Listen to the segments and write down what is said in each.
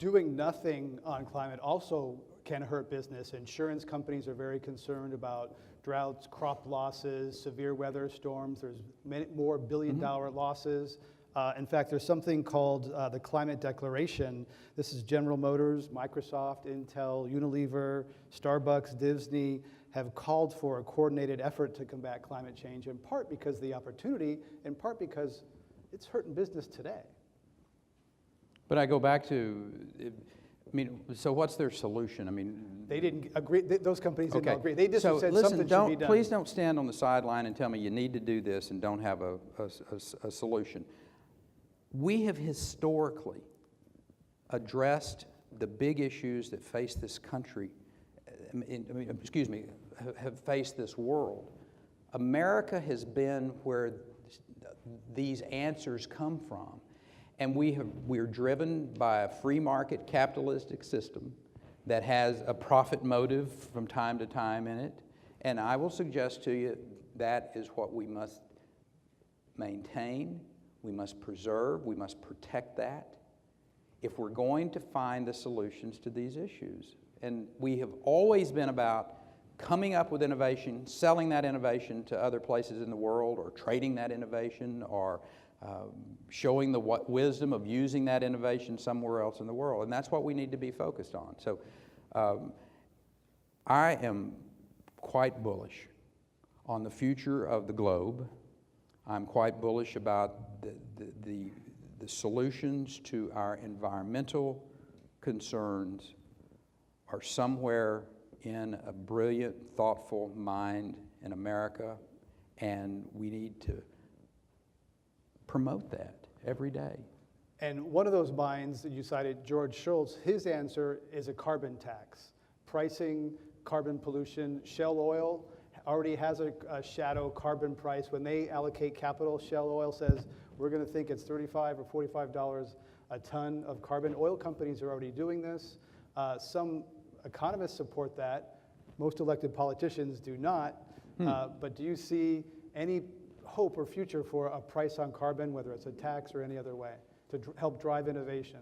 doing nothing on climate also can hurt business. Insurance companies are very concerned about droughts, crop losses, severe weather storms. There's many more billion-dollar losses. In fact, there's something called the Climate Declaration. This is General Motors, Microsoft, Intel, Unilever, Starbucks, Disney have called for a coordinated effort to combat climate change, in part because of the opportunity, in part because it's hurting business today. But I go back to, so what's their solution? They didn't agree. Those companies didn't okay. agree. They just said listen, something should be done. Please don't stand on the sideline and tell me you need to do this and don't have a solution. We have historically addressed the big issues that face this country, have faced this world. America has been where these answers come from. And we're driven by a free market capitalistic system that has a profit motive from time to time in it. And I will suggest to you that is what we must maintain, we must preserve, we must protect that if we're going to find the solutions to these issues. And we have always been about coming up with innovation, selling that innovation to other places in the world, or trading that innovation, or showing the wisdom of using that innovation somewhere else in the world. And that's what we need to be focused on. So I am quite bullish on the future of the globe. I'm quite bullish about the solutions to our environmental concerns are somewhere in a brilliant, thoughtful mind in America, and we need to promote that every day. And one of those minds that you cited, George Shultz, his answer is a carbon tax. Pricing carbon pollution. Shell Oil already has a shadow carbon price. When they allocate capital, Shell Oil says, we're going to think it's $35 or $45 a ton of carbon. Oil companies are already doing this. Some economists support that. Most elected politicians do not. But do you see any hope or future for a price on carbon, whether it's a tax or any other way, to help drive innovation?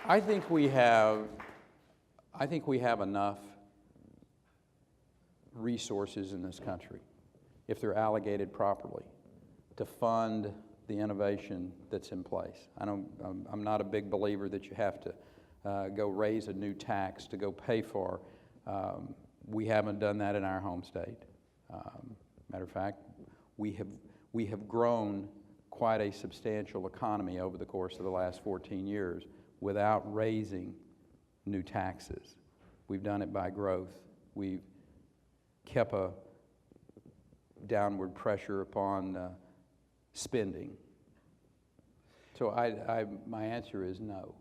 I think we have enough resources in this country, if they're allocated properly, to fund the innovation that's in place. I'm not a big believer that you have to go raise a new tax to go pay for. We haven't done that in our home state. Matter of fact, we have grown quite a substantial economy over the course of the last 14 years without raising new taxes. We've done it by growth. We've kept a downward pressure upon spending. So my answer is no.